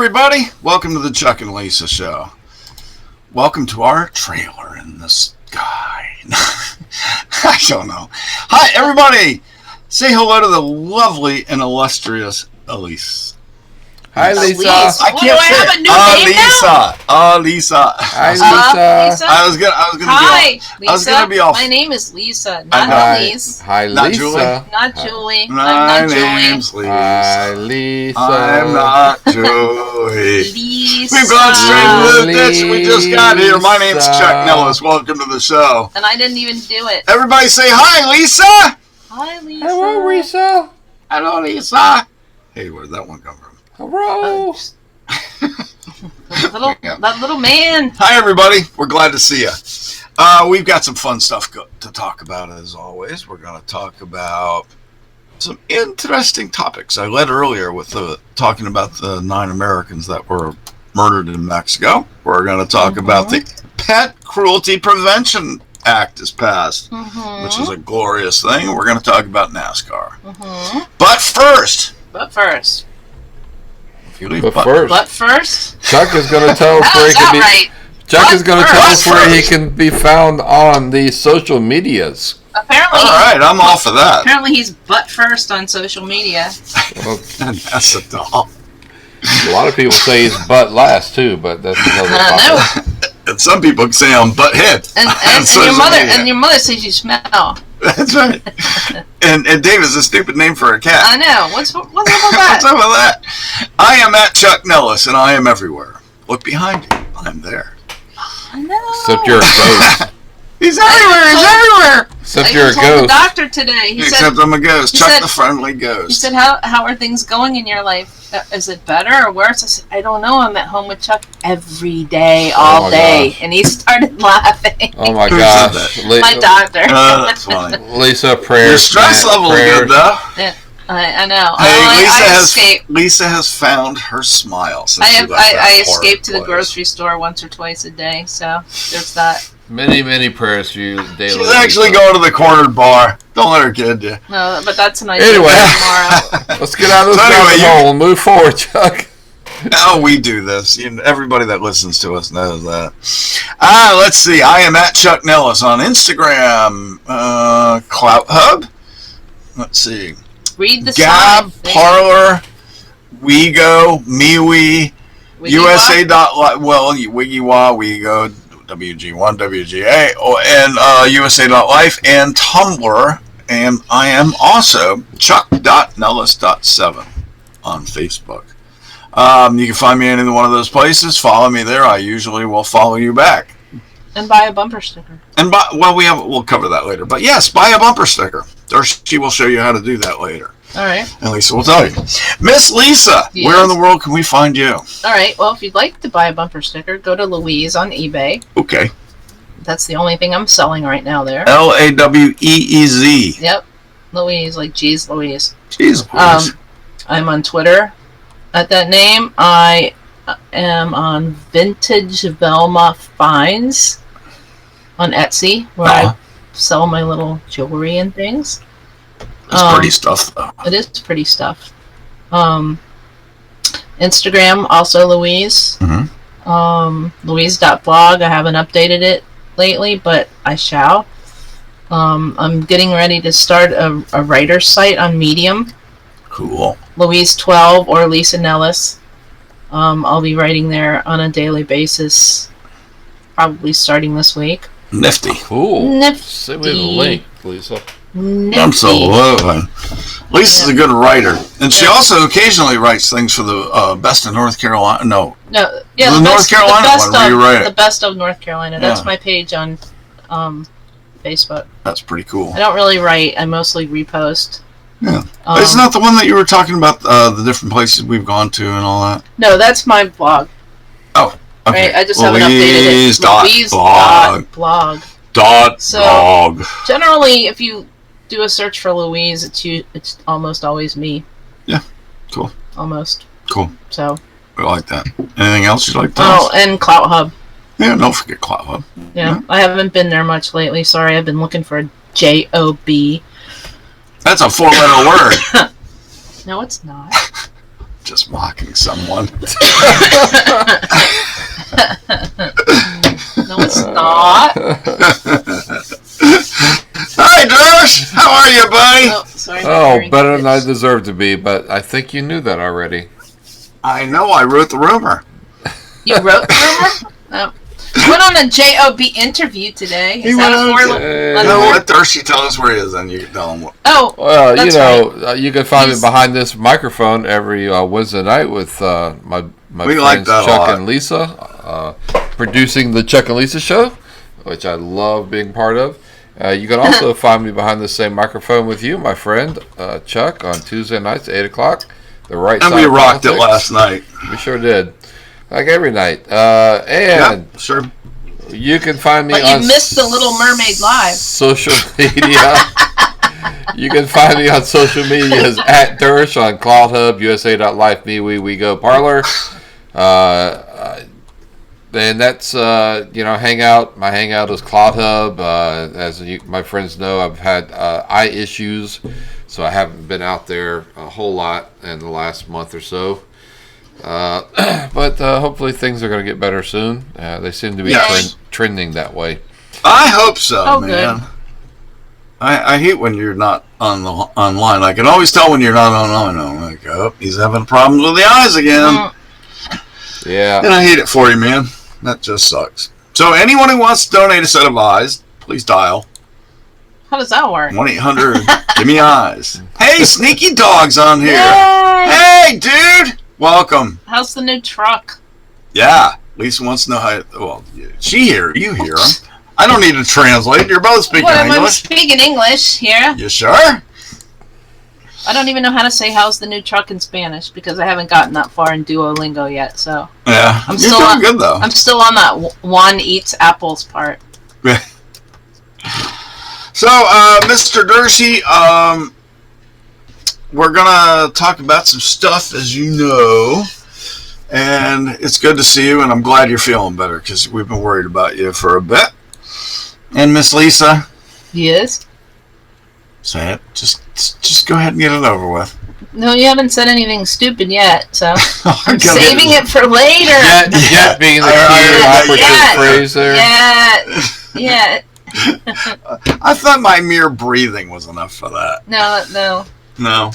everybody. Welcome to the Chuck and Lisa Show. Welcome to our trailer in the sky. I don't know. Hi, everybody. Say hello to the lovely and illustrious Elise. Hi, Lisa. I can't say have a new name now? Lisa. Hi, Lisa. Lisa. I was gonna Hi, Lisa. I was gonna be off. My name is Lisa, I not know. Elise. Hi, Not Lisa. Julie? Not Julie. My I'm not name's Julie. Hi, Lisa. Lisa. I'm not Julie. Lisa. We've gone straight to the ditch. We just got here. My name's Lisa. Chuck Nellis. Welcome to the show. And I didn't even do it. Everybody say hi, Lisa. Hi, Lisa. Hello, Lisa. Hello, Lisa. Hey, where'd that one come from? Hello. That little man. Hi, everybody. We're glad to see you. We've got some fun stuff to talk about, as always. We're going to talk about some interesting topics. I led earlier with talking about the 9 Americans that were murdered in Mexico. We're going to talk about the Pet Cruelty Prevention Act is passed, which is a glorious thing. We're going to talk about NASCAR. But first, if you leave But first, Chuck is going to tell us that where he was can be. outright. Chuck is going to tell us where he first. can be found on the social medias. Apparently, all right, I'm off of that. apparently he's butt first on social media. Well, And that's a doll. a lot of people say he's butt last too, but that's because No. And some people say I'm butt head. And on social media. your mother says you smell. That's right. And Dave is a stupid name for a cat. I know. What's up with What's that? up with that? I am at Chuck Nellis, and I am everywhere. Look behind you. I'm there. I know. except you're a ghost. He's everywhere. He's everywhere. Except I you're a told the ghost. doctor today. He Except said, I'm a ghost. he Chuck said- the friendly he ghost. said, how are things going in your life? Is it better or worse? I said, I don't know. I'm at home with Chuck every day, all my day. gosh. And he started laughing. Oh my Who said gosh. My doctor. That's funny. Lisa, prayers. Your stress Matt, level is prayers. good, though. I know. Hey, I Lisa has found her smile since I she have. left that I horrid escape to the place. grocery store once or twice a day. So there's that. Many, many prayers for you daily. She's actually going to the cornered bar. Don't let her kid you. No, but that's an idea Anyway. tomorrow. Let's get out of this So anyway, rabbit hole and move forward, Chuck. Oh, we do this. Everybody that listens to us knows that. Let's see. I am at Chuck Nellis on Instagram. Clout Hub. Let's see. Read the Gab, sign. Parlor, WeGo, MeWe, Wiggy USA. Well, WigiWa, WeGo, WG1, WGA, and USA.life, and Tumblr. And I am also Chuck.Nellis.7 on Facebook. You can find me in either one of those places. Follow me there. I usually will follow you back. and buy a bumper sticker. And we'll cover that later. But yes, buy a bumper sticker. Or she will show you how to do that later. All right. And Lisa will tell you. Miss Lisa, Yes. where in the world can we find you? All right. Well, if you'd like to buy a bumper sticker, go to Louise on eBay. Okay. That's the only thing I'm selling right now there. LAWEEZ. Yep. Louise, like geez, Louise. Jeez, please. I'm on Twitter at that name. I am on Vintage Velma Finds on Etsy, where I sell my little jewelry and things. It's pretty stuff, though. It is pretty stuff. Instagram, also Louise. Louise.blog. I haven't updated it lately, but I shall. I'm getting ready to start a writer's site on Medium. Cool. Louise 12 or Lisa Nellis. I'll be writing there on a daily basis, probably starting this week. Nifty. Cool. Nifty. Send me the link, Lisa. Nifty. Absolutely. Lisa's a good writer. And she Yeah. also occasionally writes things for the Best of North Carolina. No. No, yeah, The North Carolina one, where you write it. The best of North Carolina. That's Yeah. my page on Facebook. That's pretty cool. I don't really write. I mostly repost. Yeah. Isn't that the one that you were talking about, the different places we've gone to and all that? No, that's my blog. Okay. Right? I just haven't updated it. Louise.blog. Louise.blog. So- Blog. Generally, if you do a search for Louise, it's almost always me. Yeah. Cool. Almost. Cool. So. I like that. Anything else you'd like to tell Oh, us? and Clout Hub. Yeah, don't forget Clout Hub. Yeah, I haven't been there much lately. Sorry, I've been looking for a JOB. That's a 4-letter word. No, it's not. just mocking someone. No, it's not. Hi, Josh. How are you, buddy? Oh, sorry. Oh, better than I deserve to be, but I think you knew that already. I know. I wrote the rumor. You wrote the rumor? No. He went on a JOB interview today. He Is that went a on four-letter? No, let Darcy tell us where he is, and you can tell him what. Oh, Well, that's you know, right. you can find me He's- behind this microphone every Wednesday night with my We friends like that a Chuck lot. and Lisa, producing the Chuck and Lisa show, which I love being part of. You can also find me behind the same microphone with you, my friend Chuck, on Tuesday nights, 8 o'clock. The right And side we of rocked it politics. last night. We sure did, like every night. Yeah, And sure. you can find me But on you missed the Little Mermaid Live. social media. You can find me on social media as at Dersh on CloudHub, USA.life, MeWe, WeGo, Parlor. And that's, Hangout. My Hangout is CloudHub. As my friends know, I've had eye issues, so I haven't been out there a whole lot in the last month or so. But hopefully things are going to get better soon. They seem to be Yes. trending that way. I hope so, Oh, man. good. I hate when you're not online. I can always tell when you're not online. I'm like, oh, he's having problems with the eyes again. Mm. Yeah. And I hate it for you, man. That just sucks. So anyone who wants to donate a set of eyes, please dial How does that work? 1-800 Give Me Eyes. Hey, Sneaky Dog's on here. Yay! Hey, dude. Welcome. How's the new truck? Yeah. Lisa wants to know how. Well, you hear him. I don't need to translate. You're both speaking Well, I'm English. speaking English here. You sure? I don't even know how to say how's the new truck in Spanish because I haven't gotten that far in Duolingo yet. So Yeah. I'm You're still doing on- good though. I'm still on that Juan eats apples part. So, Mr. Dershey, we're gonna talk about some stuff, as you know, and it's good to see you, and I'm glad you're feeling better because we've been worried about you for a bit. And Miss Lisa, Yes. say it. Just go ahead and get it over with. No, you haven't said anything stupid yet, so I'm Go ahead. saving it for later. Yet being the key operative Yet. phrase there. Yeah. I thought my mere breathing was enough for that. No. No.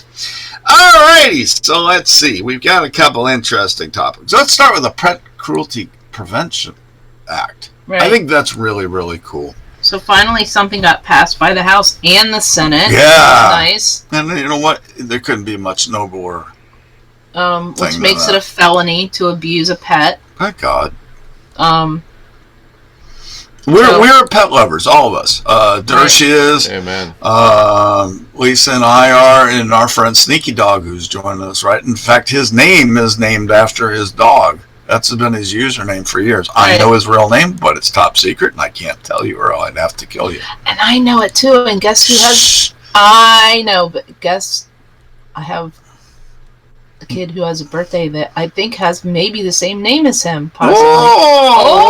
Alrighty, so let's see. We've got a couple interesting topics. Let's start with the Pet Cruelty Prevention Act. Right. I think that's really, really cool. So finally something got passed by the House and the Senate. Yeah. Nice. And you know what? There couldn't be much nobler. Which Thing makes to it a felony to abuse a pet. Thank God. So- We're pet lovers, all of us. Dershey is. Amen. Lisa and I are, and our friend Sneaky Dog, who's joining us, right? In fact, his name is named after his dog. That's been his username for years. I Right. know his real name, but it's top secret, and I can't tell you, or I'd have to kill you. And I know it too, and guess who has... Shh. I know, but guess I have a kid who has a birthday that I think has maybe the same name as him, possibly. Oh,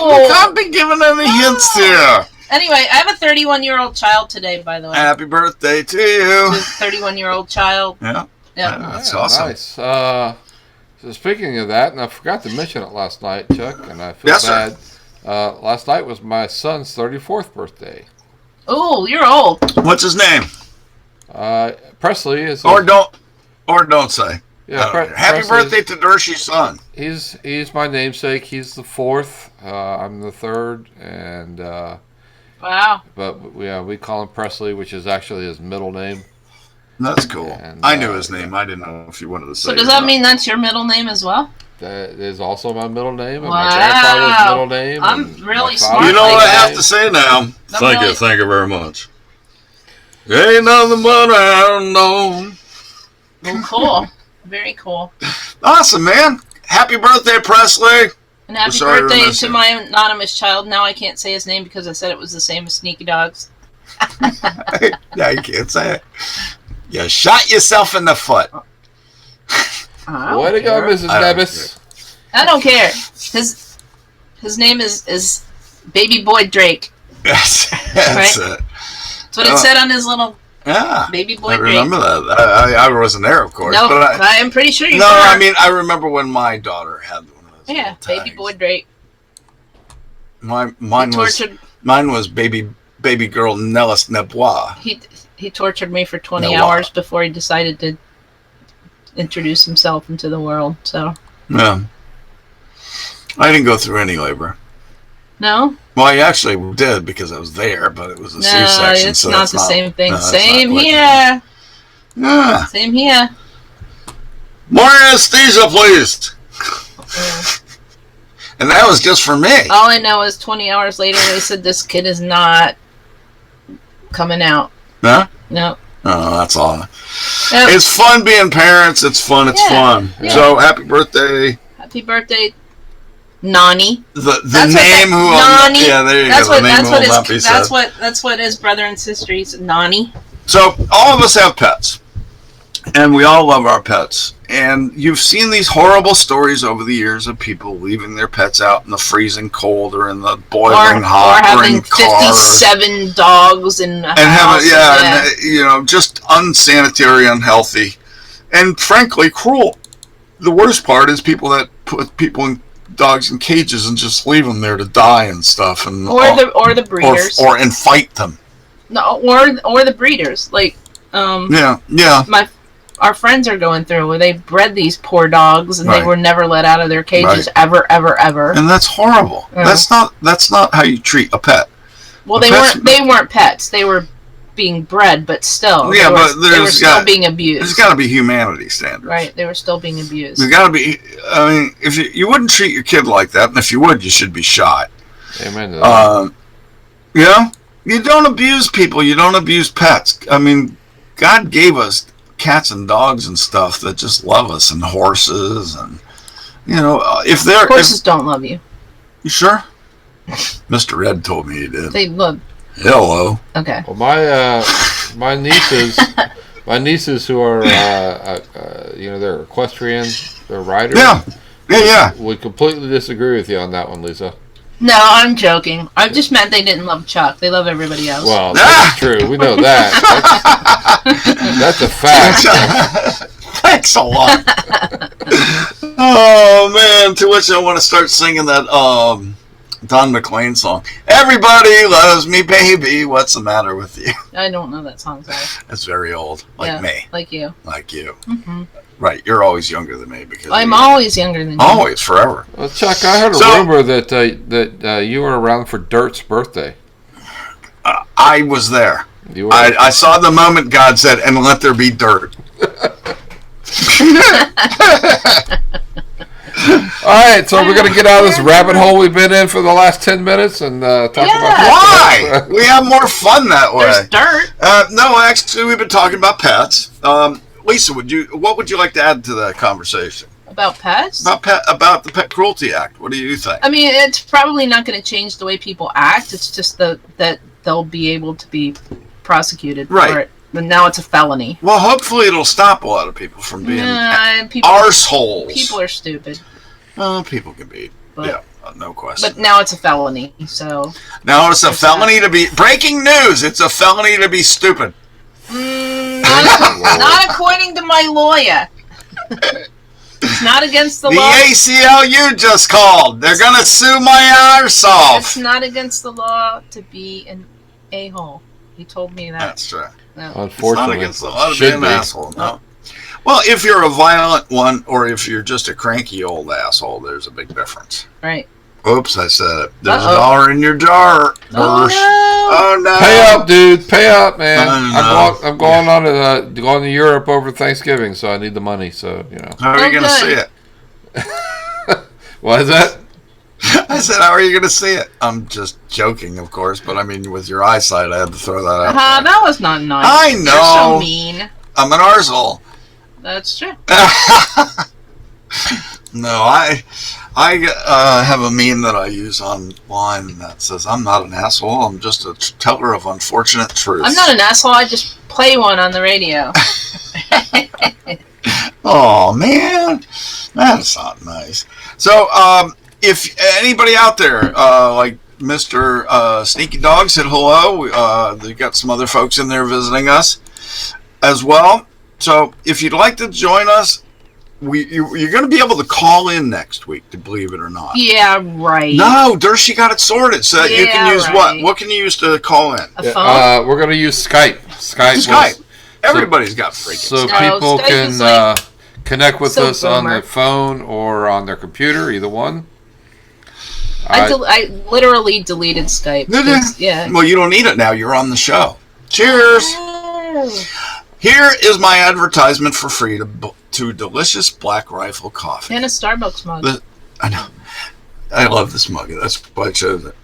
we can't be giving any hints here. Anyway, I have a 31-year-old child today, by the way. Happy birthday to you. 31-year-old child. Yeah, Yeah. that's Yeah, awesome. Nice. So speaking of that, and I forgot to mention it last night, Chuck, and I feel Yes, sir. bad. Last night was my son's 34th birthday. Oh, you're old. What's his name? Presley is. Or don't say. yeah. Happy Presley's- birthday to Dershey's son. He's my namesake. He's the fourth. I'm the third, and Wow. but we call him Presley, which is actually his middle name. That's cool. And, I knew his name. I didn't know if you wanted to say So does it or that not. mean that's your middle name as well? That is also my middle name, and Wow. my grandfather's middle name. I'm and really my smart father's You know what I like middle have name. to say now? really- Thank you very much. Ain't nothing but I know. Well, cool. Very cool. Awesome, man. Happy birthday, Presley. And happy Sorry to birthday miss to you. my anonymous child. Now I can't say his name because I said it was the same as Sneaky Dog's. Yeah, you can't say it. You shot yourself in the foot. I Way don't to go, care. Mrs. I don't Nevis. I don't care. His name is Baby Boy Drake. Yes, that's it. That's what it said on his little Yeah. Baby boy I Drake. remember that. I wasn't there, of course. No, but I am pretty sure you no, were. I mean, I remember when my daughter had one of those. Yeah, little baby tags. boy Drake. Mine He was tortured. baby girl Nellis Nebois. He tortured me for 20 No, hours before he decided to introduce himself into the world. So Yeah. I didn't go through any labor. no, Well, I actually did because I was there, but it was a no, C-section. it's so not that's the same thing. no, that's Same not quite here. Yeah. Same here. More anesthesia, please. And that was just for me. All I know is 20 hours later they said this kid is not coming out. Huh? No. Oh, that's all. Yep. It's fun being parents. It's fun. It's Yeah, fun. yeah. So happy birthday. Happy birthday, Nani. The That's what name that- who Nani. yeah, there you That's go. what The name that's who what will not be his said. that's what his brother and sister is. Nani. So all of us have pets, and we all love our pets. And you've seen these horrible stories over the years of people leaving their pets out in the freezing cold or in the boiling hot or having in cars. 57 dogs in a And have house. and just unsanitary, unhealthy, and frankly cruel. The worst part is people that put people in dogs in cages and just leave them there to die and stuff, and or the breeders. or and fight them. No, or the breeders. Like Yeah. our friends are going through where they bred these poor dogs and they Right. were never let out of their cages Right. ever. And that's horrible. Yeah. That's not how you treat a pet. Well, The they weren't pets. They were being bred, but still, Yeah, but they were there's still got- being There's abused. got to be humanity standards. Right, they were still being abused. There's got to be. I mean, if you wouldn't treat your kid like that, and if you would, you should be shot. Amen to that. You know, you don't abuse people. You don't abuse pets. I mean, God gave us cats and dogs and stuff that just love us, and horses, and if they're Horses don't love you. you sure? Mr. Red told me he did. They love. Hello. Okay. Well, my nieces who are they're equestrian, they're riders. Yeah. Would completely disagree with you on that one, Lisa. No, I'm joking. I just meant they didn't love Chuck. They love everybody else. Well, that's true. We know that. That's a fact. Thanks a lot. Oh man! To which I want to start singing that Don McLean song. Everybody loves me, baby. What's the matter with you? I don't know that song, sorry. It's very old, like Yeah, me, like you. like you. Hmm. Right? You're always younger than me because I'm always younger than you. always, forever. Well, Chuck, I heard a rumor that you were around for Dirt's birthday. I was there. You were. I saw the moment God said, "And let there be dirt." All right, so we're gonna get out of this rabbit hole we've been in for the last 10 minutes and talk about. Why? We have more fun that way. There's dirt. No, actually, we've been talking about pets. Lisa, what would you like to add to that conversation About pets? about the Pet Cruelty Act? What do you think? I mean, it's probably not going to change the way people act. It's just that they'll be able to be prosecuted for Right. it. But now it's a felony. Well, hopefully, it'll stop a lot of people from being People arseholes. People are stupid. People can be. But, Yeah, no question. But now it's a felony, so Now it's a felony to be. Breaking news! It's a felony to be stupid. not according to my lawyer. It's not against the The law. ACLU just called. They're gonna sue my arse It's off. not against the law to be an a-hole. He told me that. That's true. No. It's not Unfortunately, against the law to be should an be. asshole. No. Well, if you're a violent one, or if you're just a cranky old asshole, there's a big difference. Right. Oops, I said it. There's Uh-oh. a dollar in your jar. Oh, Verse. no. Oh no! Pay up, dude. Pay up, man. I know. I'm going on to going to Europe over Thanksgiving, so I need the money. So How are you going to see Okay. it? What is that? I said, how are you going to see it? I'm just joking, of course, but I mean, with your eyesight, I had to throw that out. there. That was not nice. I You're know. so mean. I'm an arsehole. That's true. No, I have a meme that I use online that says, I'm not an asshole, I'm just a teller of unfortunate truths. I'm not an asshole. I just play one on the radio. Oh, man. That's not nice. So, if anybody out there, like Mr. Sneaky Dog said hello, we got some other folks in there visiting us. as well. So if you'd like to join us, you're going to be able to call in next week, to believe it or not. Yeah, right. No, Dershie got it sorted. So you can use right. what? What can you use to call in? A phone? We're going to use Skype. Skype. Everybody's got freaking so Skype. people Skype can is like connect with so us on boomer. their phone or on their computer, either one. I literally deleted Skype. Did you? Yeah. Well, you don't need it now. You're on the show. Cheers. Here is my advertisement for free to delicious Black Rifle coffee. And a Starbucks mug. I know. I love this mug. That's why I chose it.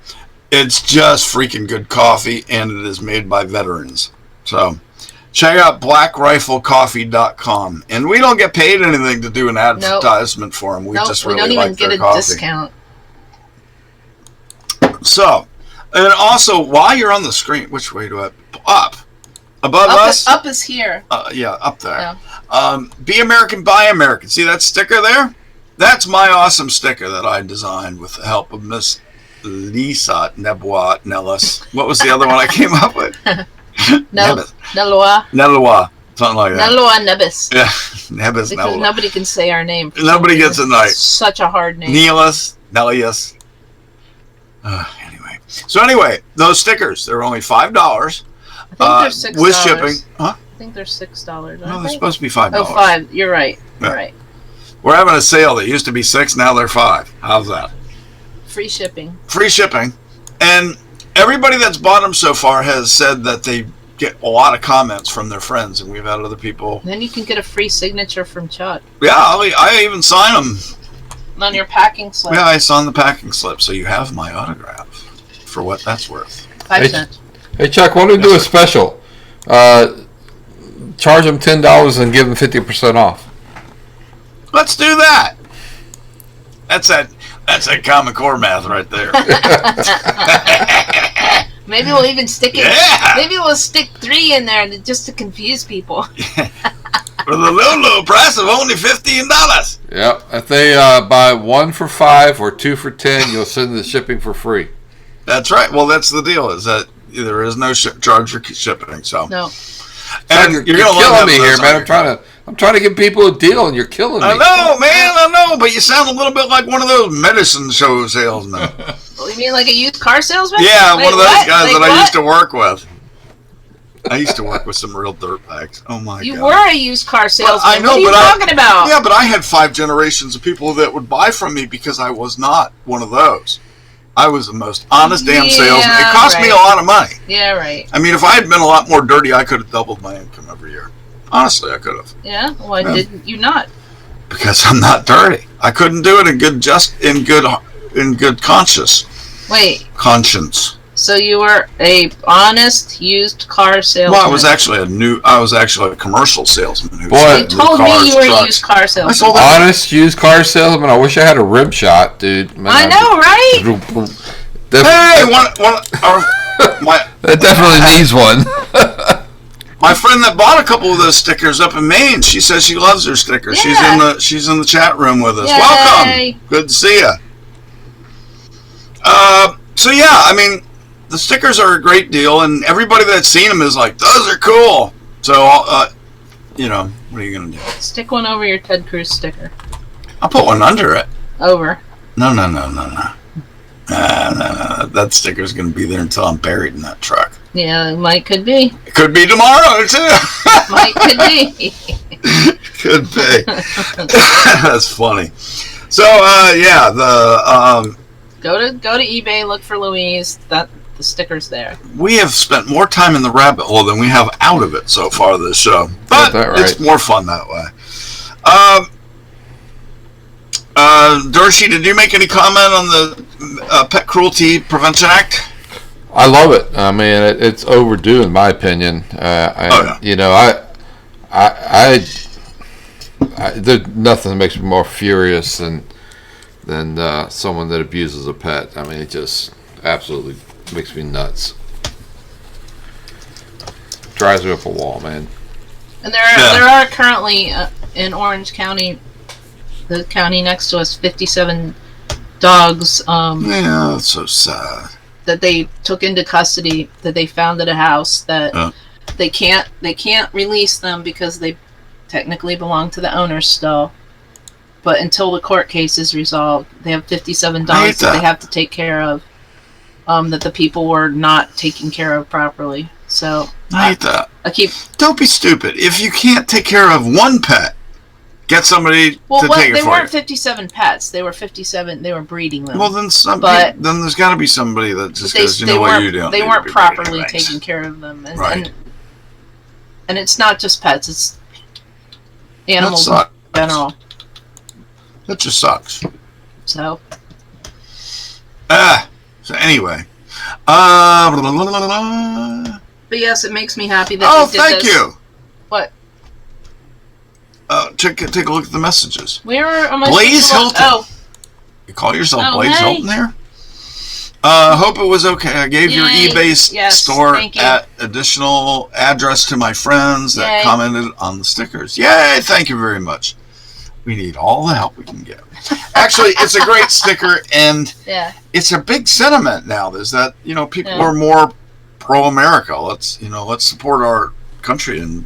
It's just freaking good coffee, and it is made by veterans. So check out blackriflecoffee.com. And we don't get paid anything to do an advertisement for them. We just really don't even like get their a coffee. discount. So, and also, while you're on the screen, which way do I... Up. Above us? Up is here. Yeah, up there. Yeah. Be American, buy American. See that sticker there? That's my awesome sticker that I designed with the help of Miss Lisa Nebois Nellis. What was the other one I came up with? Nebis. Neloa. Neloa. Something like that. Neloa Nebis. Yeah, Nebis Because Neloa. nobody can say our name. Nobody gets it right. It's such a hard name. Nelis. Nelius. Anyway. So anyway, those stickers, they're only $5. I think they're $6. With shipping. Huh? I think they're $6. No, they're supposed to be $5. Oh, $5. You're right. You're Yeah. right. We're having a sale that used to be $6, now they're $5. How's that? Free shipping. Free shipping. And everybody that's bought them so far has said that they get a lot of comments from their friends, and we've had other people. Then you can get a free signature from Chuck Yeah, I even sign them. on your packing slip. Yeah, I signed the packing slip, so you have my autograph for what that's worth. 5 cents. Hey, Chuck, why don't we do a special? Charge them $10 and give them 50% off. Let's do that. That's that Common Core math right there. Maybe we'll even stick it. Yeah. Maybe we'll stick 3 in there just to confuse people. For the low price of only $15. Yep. If they buy 1 for $5 or 2 for $10, you'll send the shipping for free. That's right. Well, that's the deal. Is that there is no charge for shipping. So No. and Chuck, you're you're gonna killing me love here, those man. I'm trying to give people a deal, and you're killing me. I know, man. I know, but you sound a little bit like one of those medicine show salesmen. You mean like a used car salesman? Yeah, Wait, one of those what? guys Like that I what? used to work with. I used to work with some real dirtbags. Oh my You god! were a used car salesman. I know, what are you but talking about? Yeah, but I had 5 generations of people that would buy from me because I was not one of those. I was the most honest damn salesman. It cost me a lot of money. Yeah, right. I mean, if I had been a lot more dirty, I could have doubled my income every year. Honestly, I could have. Yeah. Why Yeah. didn't you not? Because I'm not dirty. I couldn't do it in good conscience. Wait. Conscience. So you were a honest used car salesman? Well, I was actually a commercial salesman. Who Boy, sold You new told me cars, you were a trucks. used car I salesman. sold that. Honest used car salesman. I wish I had a rim shot, dude. Man, I know, right? Hey, That definitely needs one. my friend that bought a couple of those stickers up in Maine. She says she loves her stickers. Yeah. She's in the chat room with us. Yay. Welcome. Good to see you. So yeah, I mean, the stickers are a great deal, and everybody that's seen them is like, those are cool. So, you know, what are you gonna do? Stick one over your Ted Cruz sticker. I'll put one under it. Over. No. No. That sticker's gonna be there until I'm buried in that truck. Yeah, might could be. It could be tomorrow too. Might could be. Could be. That's funny. So, yeah, Go to eBay, look for Louise. The sticker's there. we have spent more time in the rabbit hole than we have out of it so far this show. But that right? it's more fun that way. Dershie, did you make any comment on the Pet Cruelty Prevention Act? I love it. I mean, it's overdue in my opinion. Yeah. You know, there's nothing that makes me more furious than someone that abuses a pet. I mean, it just absolutely makes me nuts. Drives me up a wall, man. And there are currently in Orange County, the county next to us, 57 dogs Yeah, that's so sad. that they took into custody that they found at a house that They can't release them because they technically belong to the owners still. But until the court case is resolved, they have 57 dogs that they have to take care of. That the people were not taking care of properly. So I hate that. Don't be stupid. If you can't take care of one pet, get somebody to take it for you. They weren't 57 pets. They were 57. They were breeding them. Well, then then there's got to be somebody that just goes, you know what, you don't. They weren't properly taking care of them, and it's not just pets. It's animals in general. That just sucks. So. So anyway. But yes, it makes me happy that you did thank this. you. What? Take a look at the messages. Where am I? Blaze Hilton. You call yourself Blaze Hilton there? Hope it was okay. I gave your eBay store additional address to my friends that commented on the stickers. Yay! Thank you very much. We need all the help we can get. Actually, it's a great sticker, and it's a big sentiment now. Is that people are more pro-America. Let's support our country and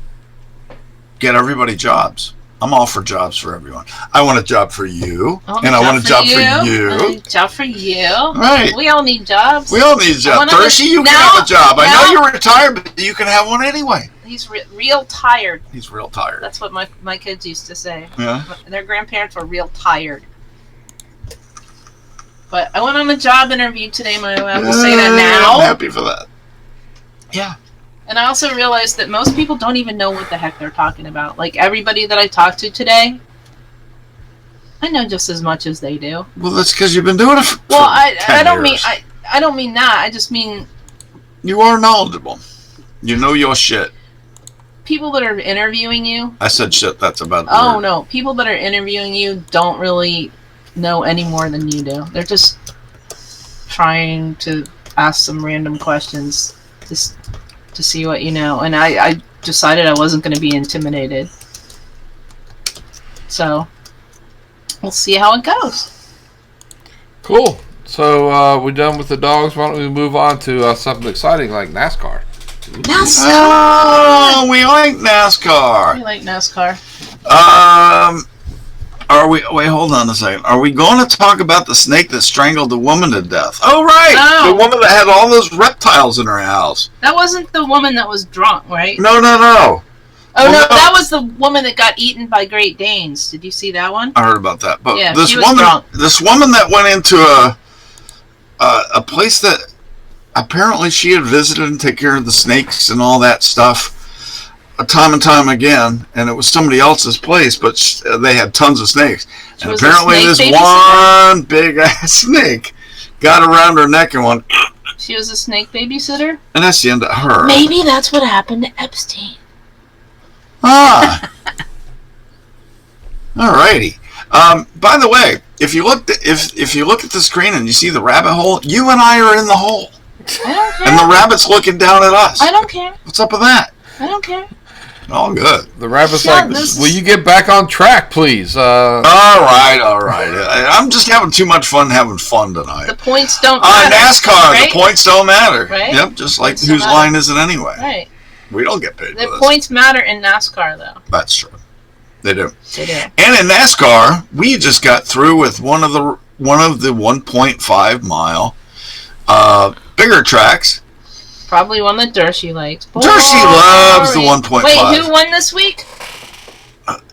get everybody jobs. I'm all for jobs for everyone. I want a job for you, and I want a job for you. A job for you. Right. We all need jobs. We all need jobs. Thirsty, you can have a job. I know you're retired, but you can have one anyway. He's real tired. He's real tired. That's what my kids used to say. Yeah. Their grandparents were real tired. But I went on a job interview today, I have to say that now. I'm happy for that. Yeah. And I also realized that most people don't even know what the heck they're talking about. Like, everybody that I talked to today, I know just as much as they do. Well, that's because you've been doing it for 10 I don't years. I don't mean that. I just mean... You are knowledgeable. You know your shit. People that are interviewing you... I said shit, that's about the Oh, word. no. People that are interviewing you don't really know any more than you do. They're just trying to ask some random questions just to see what you know. And I decided I wasn't going to be intimidated. So, we'll see how it goes. Cool. So, we're done with the dogs. Why don't we move on to something exciting like NASCAR? NASCAR! Oh, we like NASCAR. We like NASCAR. Wait, hold on a second. Are we going to talk about the snake that strangled the woman to death? Oh, right. Oh. The woman that had all those reptiles in her house. That wasn't the woman that was drunk, right? No. Oh, Well, no, no. that was the woman that got eaten by Great Danes. Did you see that one? I heard about that. But Yeah, this she was woman, drunk. this woman that went into a place that apparently she had visited and take care of the snakes and all that stuff time and time again, and it was somebody else's place, but they had tons of snakes. She And was a apparently snake this babysitter? one big ass snake got around her neck and went, She was a snake babysitter? and that's the end of her. Maybe that's what happened to Epstein. Ah. Alrighty. By the way, if you look at the screen and you see the rabbit hole, you and I are in the hole, I don't care. and the rabbit's looking down at us. I don't care. What's up with that? I don't care. All good. The rabbit's Yeah, like, this will is- you get back on track, please? All right. I'm just having too much fun having fun tonight. The points don't matter. NASCAR, right? the points don't matter. Right? Yep, just like Points don't whose matter. line is it anyway? Right. We don't get paid The for this. points matter in NASCAR, though. That's true. They do. They do. And in NASCAR, we just got through with one of the 1.5 mile bigger tracks. Probably one that Dershey likes. Dershey loves the Boring. 1.5. Wait, who won this week?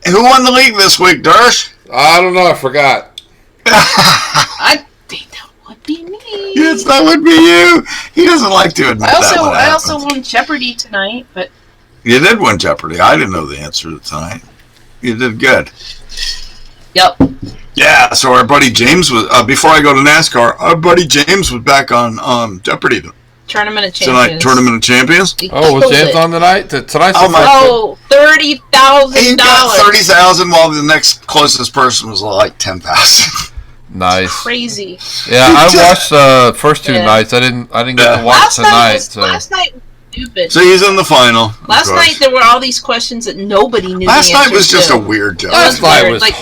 Who won the league this week, Dersh? I don't know. I forgot. I think that would be me. Yes, that would be you. He doesn't like to admit that one I also happens. won Jeopardy tonight, but You did win Jeopardy. I didn't know the answer to tonight. You did good. yep. Yeah, so our buddy James was, before I go to NASCAR, our buddy James was back on Jeopardy Tournament of tonight. Champions. Tournament of Champions. He Oh, was killed James it. on tonight? Tonight's Oh, the my- first- Oh, $30,000. He got 30,000 while the next closest person was like 10,000. Nice. Crazy. Yeah, I watched the first two Yeah. nights. I didn't get Yeah. to watch tonight. So Last night was stupid. So he's in the final. of Last course. night there were all these questions that nobody knew Last the night answers was just to. a weird joke. That last night weird, was like-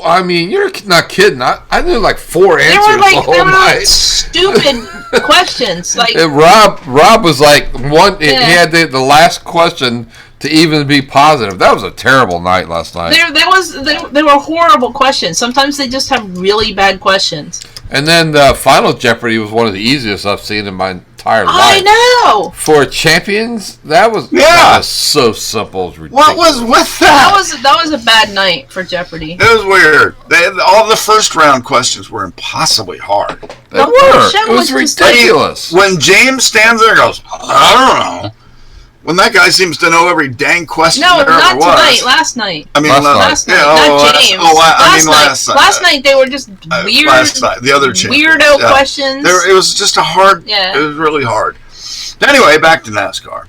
I mean, you're not kidding. I knew like 4 They answers were the like whole night. stupid questions. Like And Rob was like one. He Yeah. had the last question to even be positive. That was a terrible night last night. there were horrible questions. Sometimes they just have really bad questions. And then the final Jeopardy was one of the easiest I've seen in my entire life. I know. For champions, that was so simple. It was ridiculous. What was with That that? was a bad night for Jeopardy. It was weird. All the first round questions were impossibly hard. They The were. show It was was just ridiculous. When James stands there and goes, I don't know. When that guy seems to know every dang question No, there not ever was. tonight. Last night. I mean, Last night. Not James. Last night. Last night they were just weird. Last night, the other champions. Weirdo Yeah. questions. It was just a hard. Yeah. It was really hard. Anyway, back to NASCAR.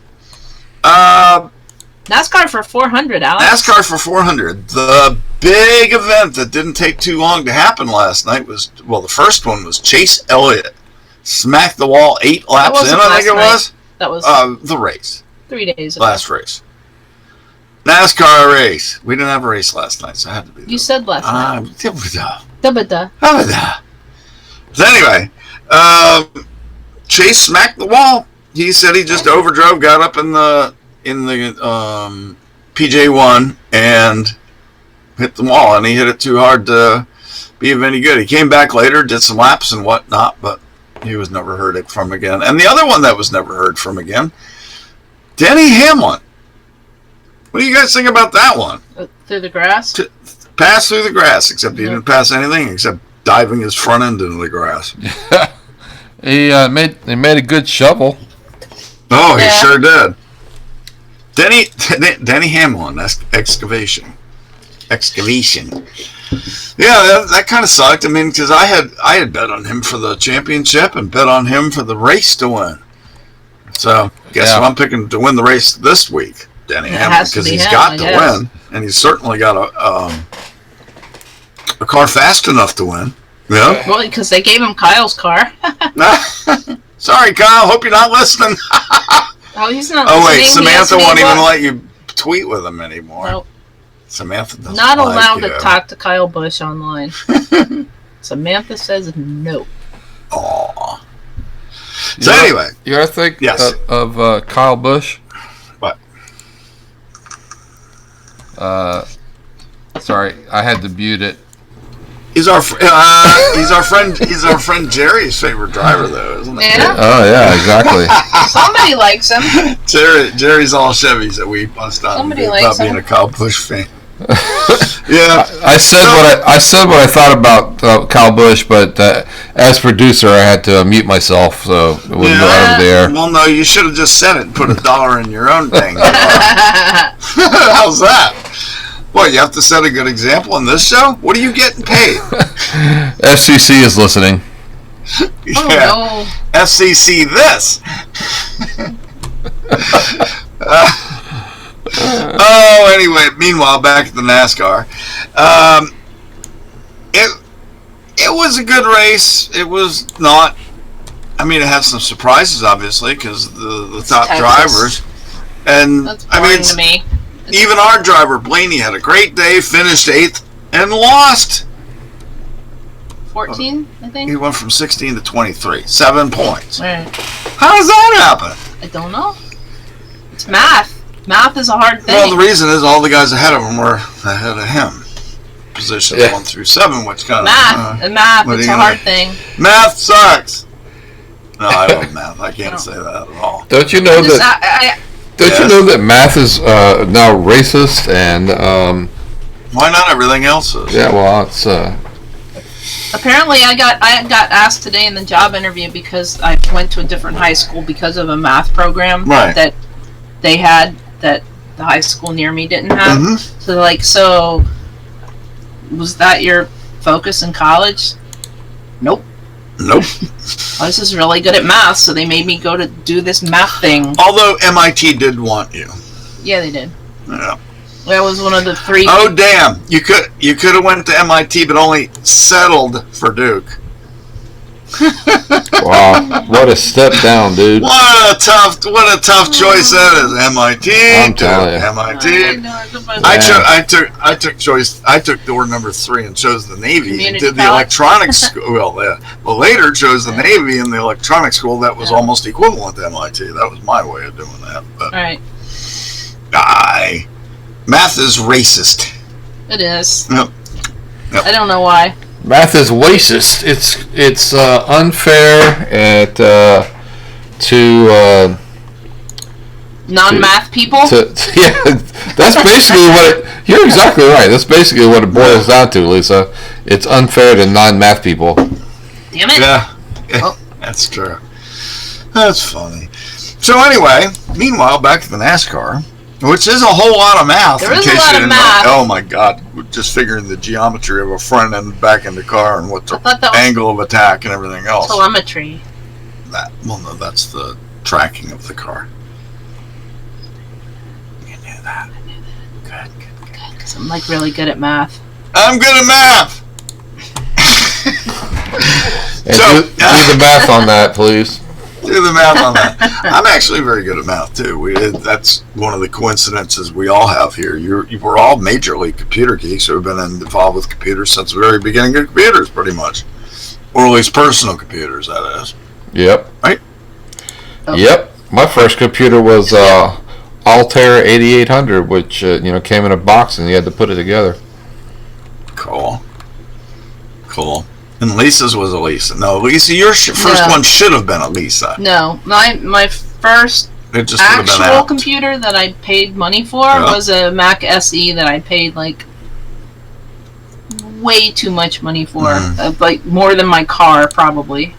NASCAR for 400, Alex. NASCAR for 400. The big event that didn't take too long to happen last night was, well, the first one was Chase Elliott smacked the wall 8 laps in, wasn't I think it last was. That was The race. 3 days ago. Last race. NASCAR race. We didn't have a race last night, so I had to be. You said last night. Da-ba-da. So anyway, Chase smacked the wall. He said he just overdrove, got up in the PJ1 and hit the wall, and he hit it too hard to be of any good. He came back later, did some laps and whatnot, but he was never heard from again. And the other one that was never heard from again, Denny Hamlin. What do you guys think about that one? Through the grass? Pass through the grass, except he didn't pass anything except diving his front end into the grass. He made a good shovel. Oh, he Yeah. sure did. Denny Hamlin, excavation. Yeah, that kind of sucked. I mean, because I had bet on him for the championship and bet on him for the race to win. So, guess Yeah. who I'm picking to win the race this week? Denny It Hamlin, has to because be he's him, got I to guess. win, and he's certainly got a car fast enough to win. Yeah. Well, because they gave him Kyle's car. Sorry, Kyle. Hope you're not listening. Oh, he's not Oh wait, listening. He Samantha hasn't won't even even- let you tweet with him anymore. Nope. Samantha doesn't Not like allowed you. to talk to Kyle Busch online. Samantha says no. Aw. So You know- anyway, You ever think Yes. of Kyle Busch? What? Sorry, I had to mute it. he's our friend. He's our friend Jerry's favorite driver, though, isn't he? Yeah. Oh yeah, exactly. Somebody likes him. Jerry's all Chevys that we bust on Somebody about likes being him. a Kyle Busch fan. Yeah. I said what I thought about Kyle Busch, but as producer, I had to mute myself so it wouldn't go out of the air. Well, no, you should have just said it and put $1 in your own thing. How's that? What, you have to set a good example in this show? What are you getting paid? FCC is listening. Oh FCC this. Anyway, meanwhile, back at the NASCAR. It was a good race. It was not, I mean, it had some surprises, obviously, because the top Texas. drivers. And, no. That's I boring mean, to me. even our driver, Blaney, had a great day, finished 8th, and lost. 14, I He think. went from 16 to 23. 7 points. Right. How does that happen? I don't know. It's math. Math is a hard thing. Well, the reason is all the guys ahead of him were ahead of him. Position Yeah. 1 through 7, which kind math. of... Math. what are It's you a gonna- hard thing. Math sucks. No, I love math. I can't say that at all. Don't you know Just, that? Don't Yes. you know that math is now racist and Why not? Everything else is. yeah, well, it's apparently, I got asked today in the job interview because I went to a different high school because of a math program Right. that they had that the high school near me didn't have. Mhm. So so was that your focus in college? Nope. Nope. I was just really good at math, so they made me go to do this math thing. Although MIT did want you. Yeah, they did. Yeah. That was one of the 3. Oh damn! You could have went to MIT, but only settled for Duke. Wow, what a step down, dude. What a tough choice that is. MIT. I'm telling you. MIT. I took door number 3 and chose the Navy. Community And did the college? electronics school. Well, later chose the Navy and the electronics school. That was almost equivalent to MIT. That was my way of doing that. But All right. math is racist. It is. Yep. I don't know why. Math is racist. It's unfair to Non-math people? yeah. That's basically what it. You're exactly right. That's basically what it boils down to, Lisa. It's unfair to non-math people. Damn it. Yeah. Oh. That's true. That's funny. So anyway, meanwhile, back to the NASCAR, which is a whole lot of math. There in is a case lot you of didn't math. know. Oh my God! Just figuring the geometry of a front end, back end of car, and what the I thought that was angle of attack and everything else. telemetry. No, that's the tracking of the car. You knew that. Good. Because I'm like really good at math. I'm good at math. And So- do the math on that, please. Do the math on that. I'm actually very good at math too. That's one of the coincidences we all have here. We're all majorly computer geeks who have been involved with computers since the very beginning of computers, pretty much, or at least personal computers. That is. Yep. Right. Oh. Yep. My first computer was Altair 8800, which came in a box and you had to put it together. Cool. And Lisa's was a Lisa. No, Lisa, your first No. one should have been a Lisa. No, my first It just would have been actual apt. computer that I paid money for Yeah. was a Mac SE that I paid like way too much money for, like more than my car probably.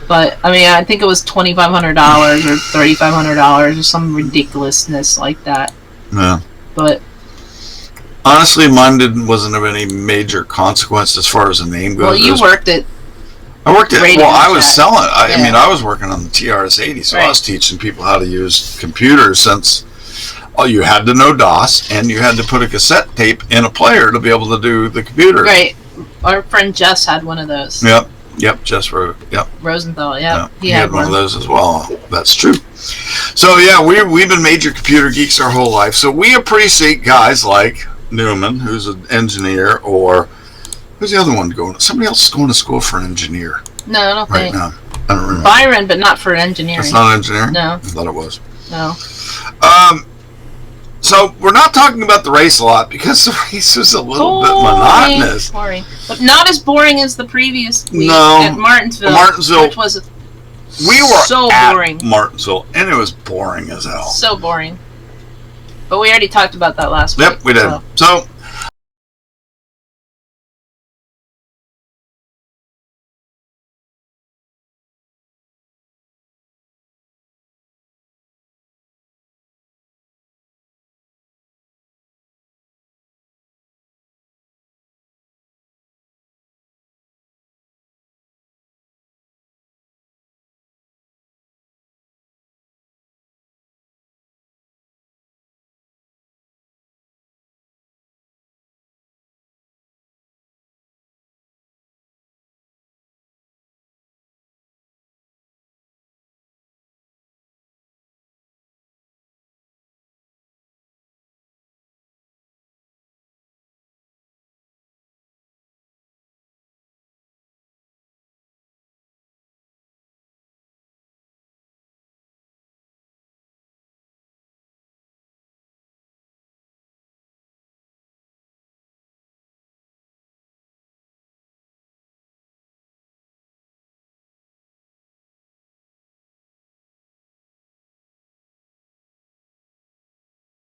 But I mean, I think it was $2,500 or $3,500 or some ridiculousness like that. Yeah. But Honestly, mine wasn't of any major consequence as far as the name goes. well, you worked at I worked at. Radio Well, I was Shack. selling. I Yeah. mean, I was working on the TRS-80, so I Right. was teaching people how to use computers. Since you had to know DOS, and you had to put a cassette tape in a player to be able to do the computer. right. Our friend Jess had one of those. Yep. Just for yep. Rosenthal, Yeah, yeah, he had one of those as well. That's true. So yeah, we've been major computer geeks our whole life. So we appreciate guys like Newman, who's an engineer, or who's the other one going? Somebody else is going to school for an engineer No, I don't right think. now. I don't remember. Byron, but not for engineering. It's not an engineer. No, I thought it was. no. So we're not talking about the race a lot because the race was a little bit monotonous. Boring. But not as boring as the previous week No. at Martinsville. Martinsville- Which was We were so at boring. Martinsville, and it was boring as hell. So boring. But we already talked about that last week. Yep, we did. so- So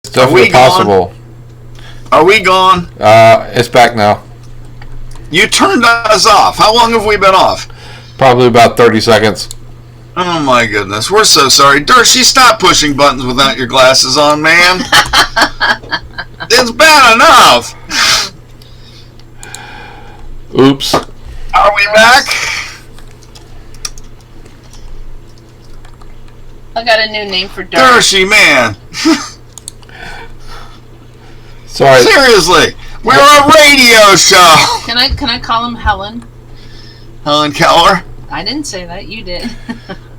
It's definitely we gone? possible. are we gone? It's back now. You turned us off. How long have we been off? Probably about 30 seconds. Oh my goodness, we're so sorry. Dershie, stop pushing buttons without your glasses on, man. It's bad enough. Oops. Are we back? I got a new name for Dirt. Dershie, man. Sorry. Seriously, we're a radio show. Can I call him Helen? Helen Keller. I didn't say that. You did.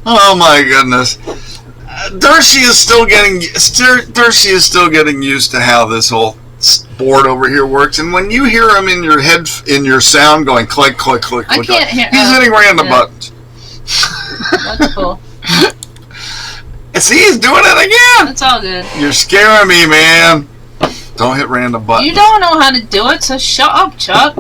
Oh my goodness. Dershey is still getting used to how this whole board over here works, and when you hear him in your sound going click click click I click, can't hear. he's hitting random buttons. That's cool. See, he's doing it again. That's all good. You're scaring me, man. Don't hit random buttons. You don't know how to do it, so shut up, Chuck.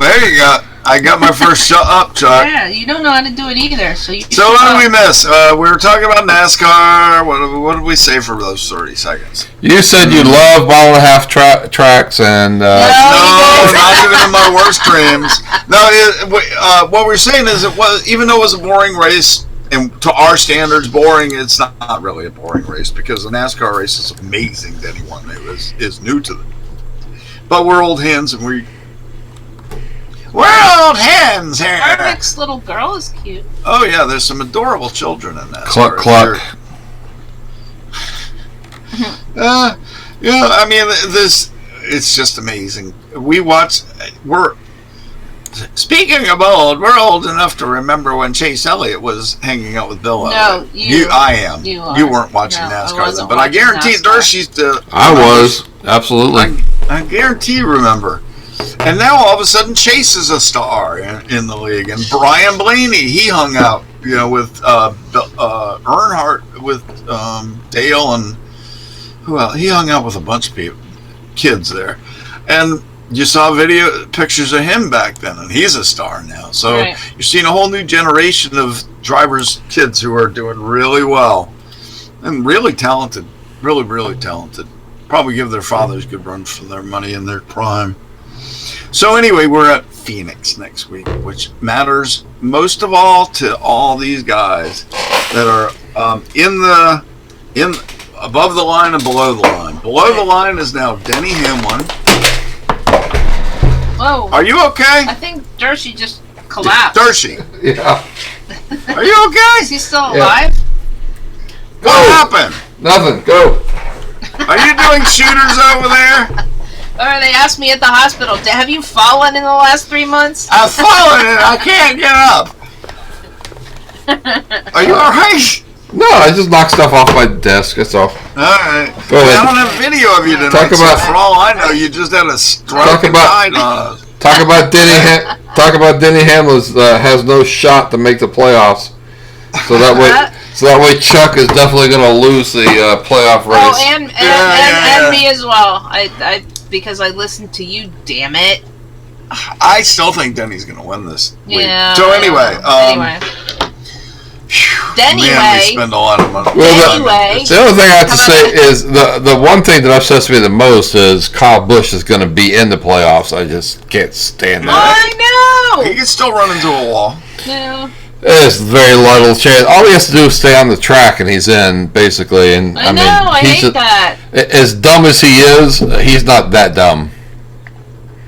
There you go. I got my first shut up, Chuck. Yeah, you don't know how to do it either, so you. So what did we miss? We were talking about NASCAR. What did we say for those 30 seconds? You said you love mile and a half tracks, and No, not even in my worst dreams. No, what we're saying is it was, even though it was a boring race, and to our standards boring, it's not really a boring race because the NASCAR race is amazing to anyone who is new to them. But we're old hands, and we're old hands here. Harvick's little girl is cute. Oh yeah, there's some adorable children in that. cluck cluck. Yeah, I mean it's just amazing. Speaking of old, we're old enough to remember when Chase Elliott was hanging out with Bill No, Elliott. I am. You are. You weren't watching No, I NASCAR wasn't then, but I watching guarantee NASCAR. Dershey's the. I was absolutely. I guarantee you remember. And now all of a sudden Chase is a star in the league, and Brian Blaney, he hung out, with Earnhardt, with Dale, and who else? He hung out with a bunch of kids there, and you saw pictures of him back then, and he's a star now. So Right. You're seeing a whole new generation of kids who are doing really well and really talented, really, really talented. Probably give their fathers good run for their money in their prime. So anyway, we're at Phoenix next week, which matters most of all to all these guys that are in above the line and below the line. Below the line is now Denny Hamlin. Whoa. Are you okay? I think Dershey just collapsed. Dershey, Yeah. are you okay? Is he still Yeah. alive? What happened? Nothing. Go. Are you doing shooters over there? Or they asked me at the hospital, have you fallen in the last 3 months? I've fallen and I can't get up. Are you alright? No, I just knocked stuff off my desk. That's all. Alright. Go ahead. I don't have video of you tonight. Talk about- so for all I know, you just had a stroke Talk and about- died on us. Talk about Denny Hamlin has no shot to make the playoffs. So that way Chuck is definitely going to lose the playoff race. Oh, and Yeah. me as well. I because I listened to you, damn it. I still think Denny's going to win this week. Yeah. So anyway. Man, we Anyway. spend a lot of money. Well, Anyway. the other thing I have to How say about is the one thing that upsets me the most is Kyle Busch is going to be in the playoffs. I just can't stand that. I He know. can still run into a wall. No. There's very little chance. All he has to do is stay on the track, and he's in basically. And I know. I he's hate that. as dumb as he is. He's not that dumb.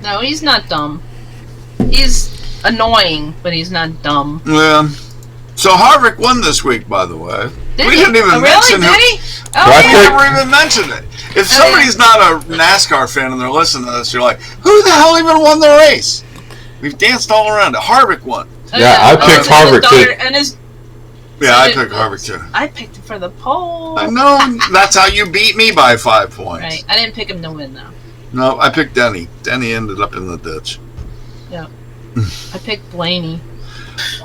No, he's not dumb. He's annoying, but he's not dumb. Yeah. So Harvick won this week, by the way. Did We he? didn't even Oh, mention really? him. Did he? Oh, Right We yeah. there. never even mentioned it. If somebody's not a NASCAR fan and they're listening to this, you're like, who the hell even won the race? We've danced all around it. Harvick won. Oh, Yeah, I Oh, picked and his Harvick, daughter- too. And his, Yeah, I did- picked Harvick too. I picked him for the pole. I know. That's how you beat me by 5 points. Right. I didn't pick him to win though. No, I picked Denny. Denny ended up in the ditch. I picked Blaney.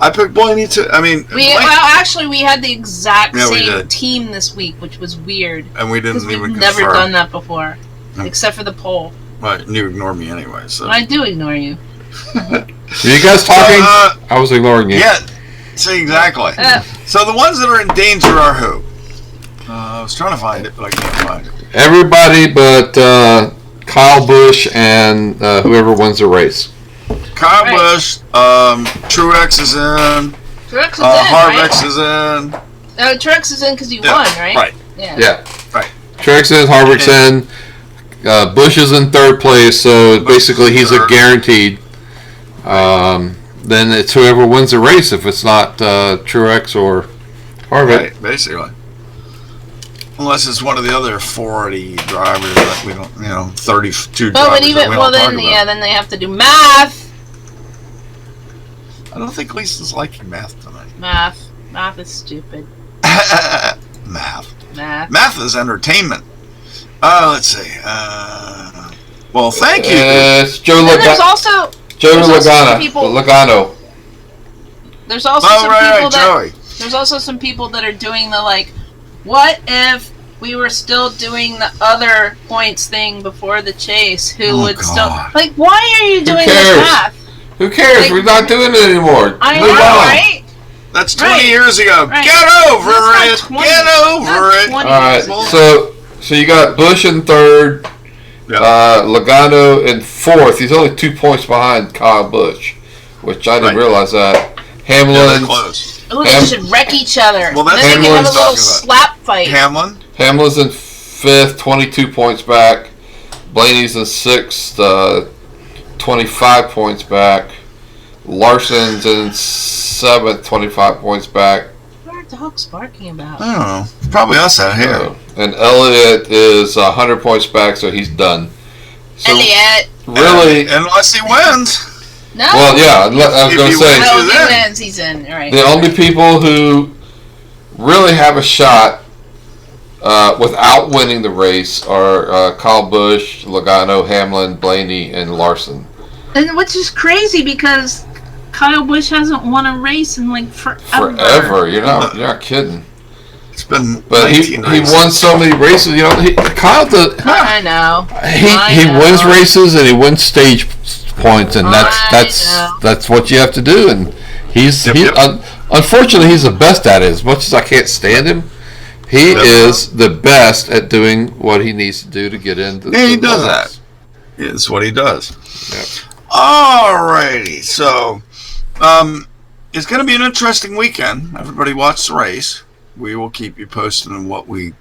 I picked Blaney too. I mean, Actually, we had the exact Yeah, we same did. team this week, which was weird and we because didn't we've even never confirm. done that before, No. except for the poll. Right, and you ignore me anyway. So. I do ignore you. Are you guys talking? I was ignoring you. Yeah. See exactly. So the ones that are in danger are who? I was trying to find it, but I can't find it. Everybody but Kyle Busch and whoever wins the race. Kyle Right. Busch, Truex is in, Truex is in, Harvick right? is in. No, Truex is in because you Yeah, won, right? Right. Yeah. Yeah. Right. Truex in, Harvick's in. Busch is in third place, so basically he's a third. guaranteed. Then it's whoever wins the race if it's not Truex or Harvick. Right, basically. Unless it's one of the other 40 drivers that we don't, 32 Oh, drivers but even that we well don't then talk yeah, about. then they have to do math. I don't think Lisa's liking math tonight. Math is stupid. Math. Math is entertainment. Let's see. Well, thank you. It's Joe And there's also some people. Logano. There's also there's also some people that are doing the like, what if we were still doing the other points thing before the chase? Who would still like? Why are you doing this math? Who cares? Like, we're not doing it anymore. I Move know, on. right? That's 20 years ago. Right. Get over it. Get over it. All right. So you got Bush in third. Yep. Logano in fourth. He's only 2 points behind Kyle Busch, which I didn't realize that. Hamlin. Close. Ooh, they should wreck each other. Well, that's then they can have a Hamlin's little talking about. slap fight. Hamlin's in fifth, 22 points back. Blaney's in sixth, 25 points back. Larson's in seventh, 25 points back. What are dogs barking about? I don't know. Probably us out here. And Elliott is 100 points back, so he's done. So Elliott. really, unless he wins. No. well, yeah, I was going to say, No, if he wins, he's in. All right. the only people who really have a shot without winning the race are Kyle Busch, Logano, Hamlin, Blaney, and Larson. And which is crazy because Kyle Busch hasn't won a race in like forever. Forever, you're not kidding. It's been, but he won so many races. You know, Kyle I know. He wins races and he wins stage points, and that's what you have to do. And unfortunately he's the best at it. As much as I can't stand him, he is the best at doing what he needs to do to get into. Yeah, he does that. It's what he does. Yep. Alrighty, so it's going to be an interesting weekend. Everybody watch the race. We will keep you posted on what we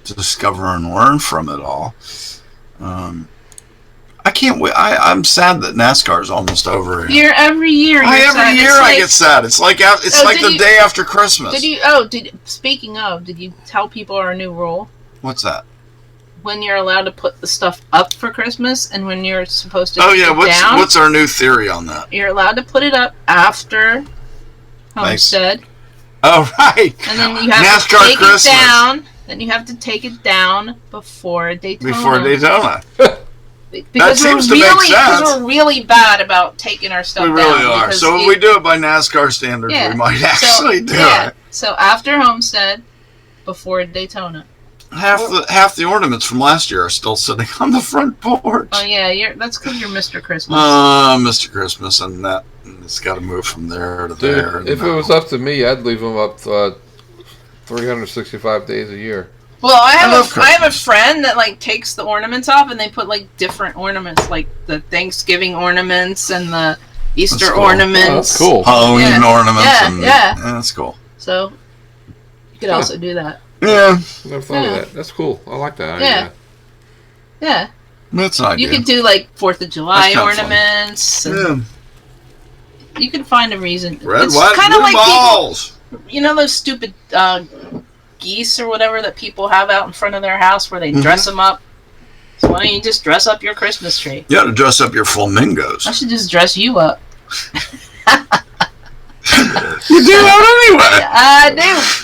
discover and learn from it all. I can't wait. I'm sad that NASCAR is almost over. Every year. I get sad. It's like the day after Christmas. Speaking of, did you tell people our new rule? What's that? When you're allowed to put the stuff up for Christmas and when you're supposed to take it down. What's our new theory on that? You're allowed to put it up after Homestead. Nice. Oh, right. And then you have NASCAR to take Christmas. it down. Then you have to take it down before Daytona. Because seems to make sense. Because we're really bad about taking our stuff down. We really are. So if we do it by NASCAR standards, we might actually do it. So after Homestead, before Daytona. Half the ornaments from last year are still sitting on the front porch. Oh yeah, that's because you're Mr. Christmas. Mr. Christmas, and that it's got to move from there to there. If it was up to me, I'd leave them up 365 days a year. Well, I have a friend that like takes the ornaments off, and they put like different ornaments, like the Thanksgiving ornaments and the Easter ornaments. Oh, that's cool. Halloween ornaments. Yeah, that's cool. So you could also do that. Yeah. Never thought of that. That's cool. I like that idea. Yeah. That's an idea. You could do like 4th of July ornaments. And you can find a reason. Red, it's white, kind of like balls. People, you know those stupid geese or whatever that people have out in front of their house where they dress them up? So why don't you just dress up your Christmas tree? You got to dress up your flamingos. I should just dress you up. You do that anyway.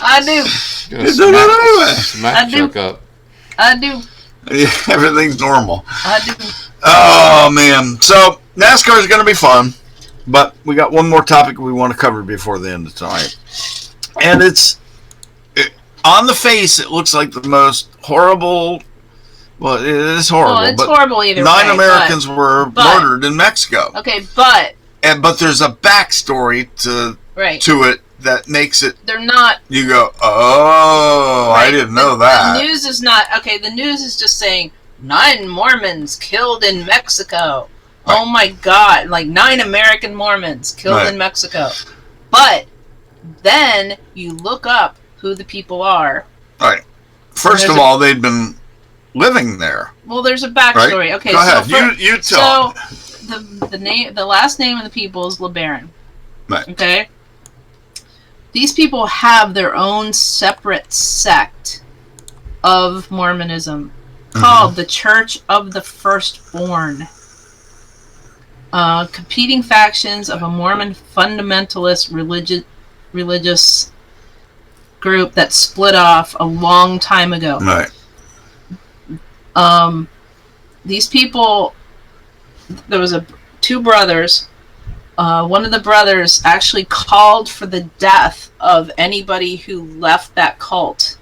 I do. You do that anyway. Smack Chuck up. I do. Yeah, everything's normal. I do. Oh man! So NASCAR is going to be fun, but we got one more topic we want to cover before the end of tonight, and on the face it looks like the most horrible. Well, it is horrible. Well, it's horrible either way. 9 Americans were murdered in Mexico. Okay, but there's a backstory to it that makes it. They're not. You go, oh, I didn't know that. The news is not okay. The news is just saying 9 Mormons killed in Mexico. Right. Oh my God! Like 9 American Mormons killed in Mexico. But then you look up who the people are. Right. First of all, they'd been living there. Well, there's a backstory. Right? Okay, go ahead. You tell. So the last name of the people is LeBaron. Right. Okay. These people have their own separate sect of Mormonism called the Church of the Firstborn. competing factions of a Mormon fundamentalist religious group that split off a long time ago. Right. These people, there was two brothers. One of the brothers actually called for the death of anybody who left that cult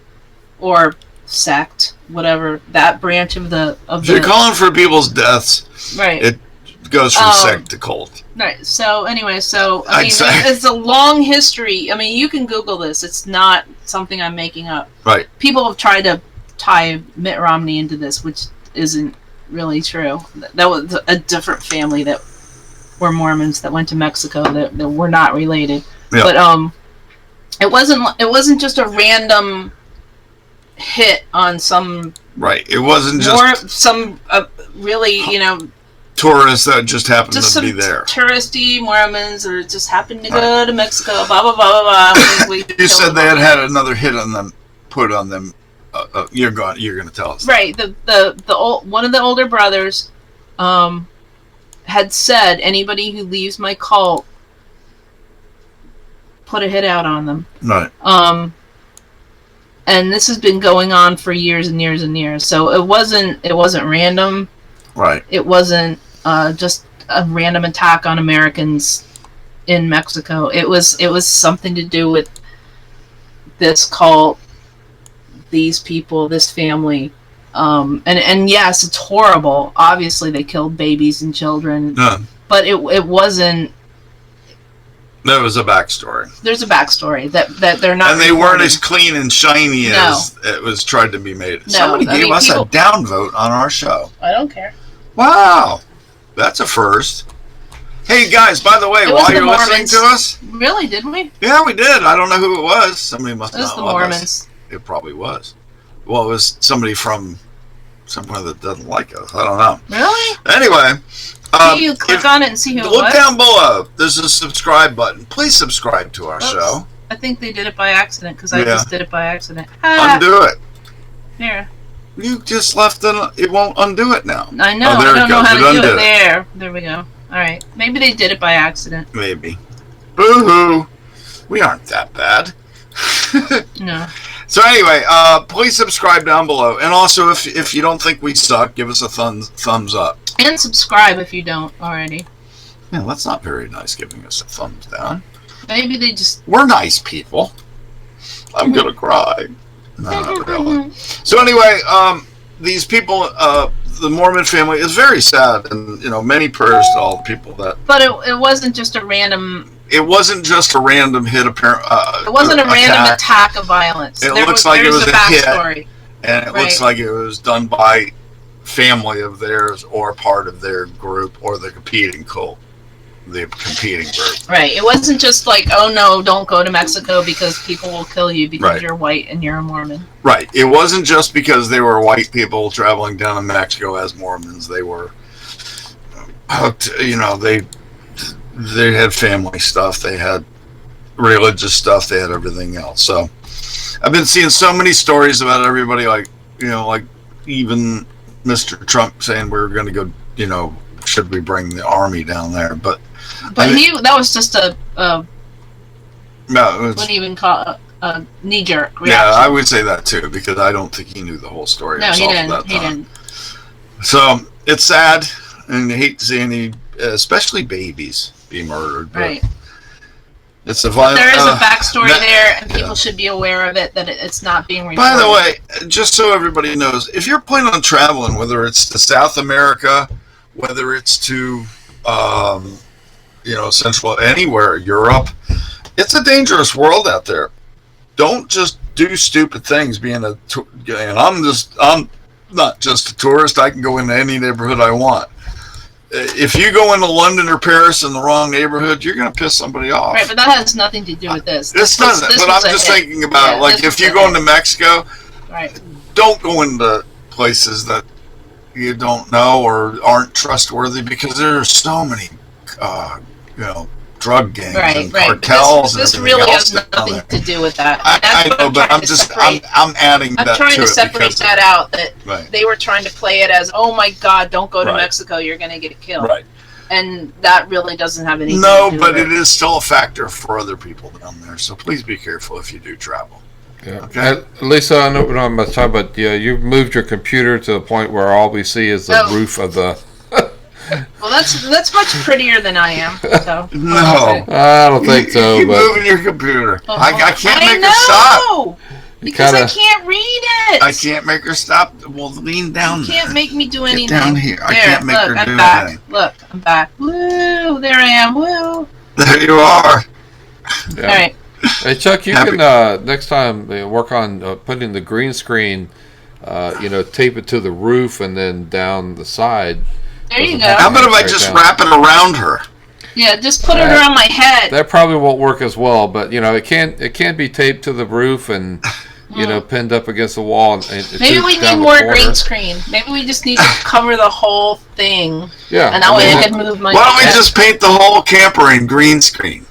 or sect, whatever, that branch of the. If you're calling for people's deaths, right? It goes from sect to cult. Right. So anyway, I mean, it's a long history. I mean, you can Google this. It's not something I'm making up. Right. People have tried to tie Mitt Romney into this, which isn't really true. That was a different family that were Mormons that went to Mexico that were not related. Yeah. But it wasn't just a random hit on some. Right. It wasn't just some really, tourists that just happened just to be some there. Touristy Mormons, or just happened to go to Mexico. Blah blah blah blah blah. You said they had another hit on them, put on them. You're going to tell us. Right. One of the older brothers, had said, anybody who leaves my cult, put a hit out on them. Right. And this has been going on for years and years and years. So it wasn't random. Right. It wasn't just a random attack on Americans in Mexico. It was something to do with this cult, these people, this family. And yes, it's horrible. Obviously, they killed babies and children. Yeah. But it wasn't. There was a backstory. There's a backstory that they're not. And they weren't as clean and shiny as it was tried to be made. No, Somebody gave us a downvote on our show. I don't care. Wow, that's a first. Hey guys, by the way, while you're listening to us, really, didn't we? Yeah, we did. I don't know who it was. Somebody must not the love Mormons. Us. It probably was. Well, it was somebody from somewhere that doesn't like us. I don't know. Really? Anyway, you click on it and see who it was. Look down below. There's a subscribe button. Please subscribe to our show. I think they did it by accident because I just did it by accident. Undo it. There. You just left it won't undo it now. I know. I don't know how to do it. There we go. All right. Maybe they did it by accident. Maybe. Boo-hoo. We aren't that bad. No. So anyway, please subscribe down below. And also, if you don't think we suck, give us a thumbs up. And subscribe if you don't already. Yeah, that's not very nice giving us a thumbs down. Maybe they just... We're nice people. I'm going to cry. No, not really. So anyway, these people, the Mormon family is very sad, and many prayers to all the people that. But it wasn't just a random. It wasn't just a random hit. It wasn't a random attack of violence. It looks like it was a hit, and it right. looks like it was done by family of theirs or part of their group or the competing cult. The competing group. Right. It wasn't just like, oh no, don't go to Mexico because people will kill you because you're white and you're a Mormon. Right. It wasn't just because they were white people traveling down to Mexico as Mormons. They were hooked, they had family stuff, they had religious stuff, they had everything else. So I've been seeing so many stories about everybody, like even Mr. Trump saying we're going to go, should we bring the army down there? But that was just a no, wouldn't even call a knee-jerk reaction. Yeah, I would say that too, because I don't think he knew the whole story himself at that time. He didn't. So it's sad, and you hate to see any, especially babies, be murdered. But right. It's a violent. There is a backstory there, and people should be aware of it, that it's not being reported. By the way, just so everybody knows, if you're planning on traveling, whether it's to South America, whether it's to, Central, anywhere, Europe, it's a dangerous world out there. Don't just do stupid things. And I'm not just a tourist. I can go into any neighborhood I want. If you go into London or Paris in the wrong neighborhood, you're going to piss somebody off. Right, but that has nothing to do with this. This doesn't. But I'm just thinking about if you go into Mexico, right, don't go into places that you don't know or aren't trustworthy, because there are so many, drug gangs and cartels. This really has nothing to do with that. I know, but I'm adding that to it. I'm trying to separate that out. That right. They were trying to play it as, oh my God, don't go to Mexico, you're going to get killed. Right. and that really doesn't have anything No, to do but with it is still a factor for other people down there. So please be careful if you do travel. Yeah. Okay. Lisa, I know what I'm talking about. Yeah, you've moved your computer to the point where all we see is the Oh. roof of the. Well, that's much prettier than I am. So No. I don't think so, Keep but moving your computer. I can't make know, her stop. because kinda- I can't read it. I can't make her stop. Well, lean down. You can't make me do anything. down here. I There, can't make look, her I'm do back. anything. Look, I'm back. Woo! There I am. Woo! There you are. yeah. All right. Hey Chuck, you Happy- can next time work on putting the green screen. Tape it to the roof and then down the side. There you Doesn't How go. about if I Right just down. wrap it around her? Yeah, just put it around my head. That probably won't work as well, but it can be taped to the roof and pinned up against the wall. And Maybe taped we down need the more corner. green screen. Maybe we just need to cover the whole thing, Yeah, and that way I that- can move my. Why don't we head. just paint the whole camper in green screen?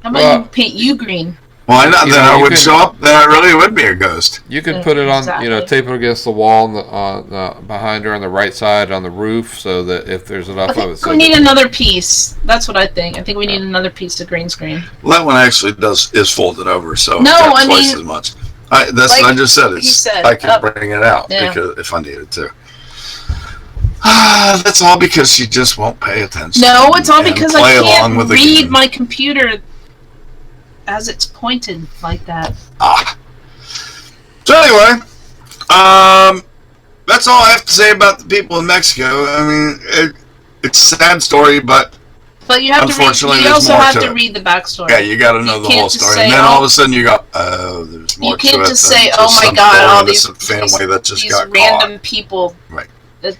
How about Well- you paint you green? Why not? You Then know, I you would can- show up. Then I really would be a ghost. You could put it on, Exactly. tape it against the wall on the behind her on the right side on the roof, so that if there's I enough of it, think so we need that- another piece. That's what I think. I think we need another piece of green screen. Well, that one actually is folded over, so No, it's got I twice mean, as much. That's like what I just said. he It's, said, I can up. bring it out Yeah. because if I needed to. That's all because she just won't pay attention. No, it's all and because I play along can't with the read game. my computer as it's pointed like that. So anyway, that's all I have to say about the people in Mexico. I mean, it's a sad story, but But you have to read. Unfortunately, You there's also more have to to it. read the backstory. yeah, you got to know You the can't whole just story, say, and then oh- all of a sudden you go, oh, there's more You can't to it just than say, just "Oh my some God, poor all innocent family that just these got random caught." people." Right.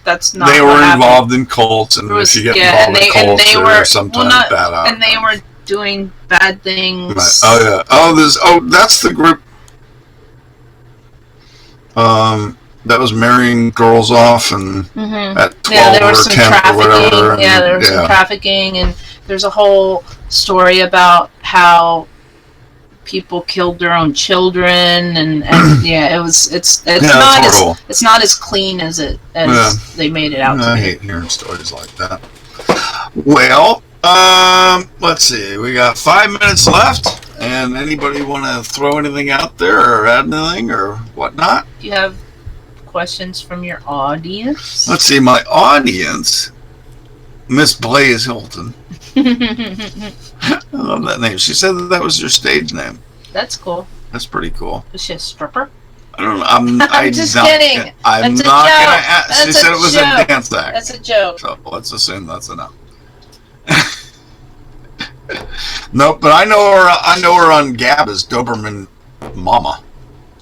That's not. They what were happened. involved in cults, and There was- if you get yeah, involved in cults, there's sometimes bad outcomes. and they were doing bad things. Right. Oh yeah. That's the group. That was marrying girls off and Mhm. at 12 Yeah, there was or some 10 or whatever. trafficking. Yeah, and- there was some trafficking, and there's a whole story about how people killed their own children, and yeah, it's Yeah, not it's horrible. it's not as clean as they made it out to I be. hate hearing stories like that. Well, let's see. We got 5 minutes left, and anybody want to throw anything out there or add anything or whatnot? Do you have questions from your audience? Let's see. My audience, Miss Blaze Hilton. I love that name. She said that was your stage name. That's cool. That's pretty cool. Was she a stripper? I don't know. I'm just not- kidding. I'm That's a not joke. gonna ask. She That's said a it was joke. a dance act. That's a joke. So let's assume that's enough. Nope, but I know her on Gab as Doberman Mama.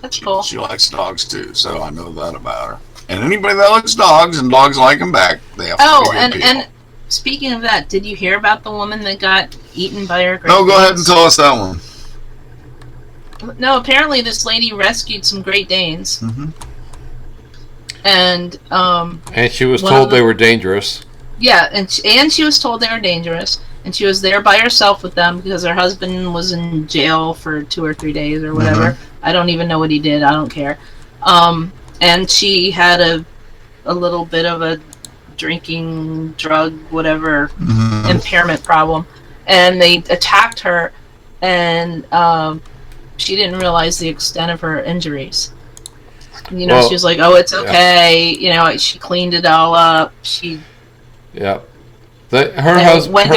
That's cool. She likes dogs too, so I know that about her. And anybody that likes dogs and dogs like them back, they have to Oh, be good and people. speaking of that, did you hear about the woman that got eaten by her? No, Great go ahead and Danes? tell us that one. No, apparently this lady rescued some Great Danes, Mm-hmm. and And she was One told of the- they were dangerous. yeah, and she was told they were dangerous, and she was there by herself with them because her husband was in jail for 2 or 3 days or whatever. Mm-hmm. I don't even know what he did. I don't care. And she had a little bit of a drinking, drug, whatever Mm-hmm. impairment problem, and they attacked her, and she didn't realize the extent of her injuries. You know, Well, she was like, "Oh, it's okay." You know, she cleaned it all up. She Yeah. Her and husband went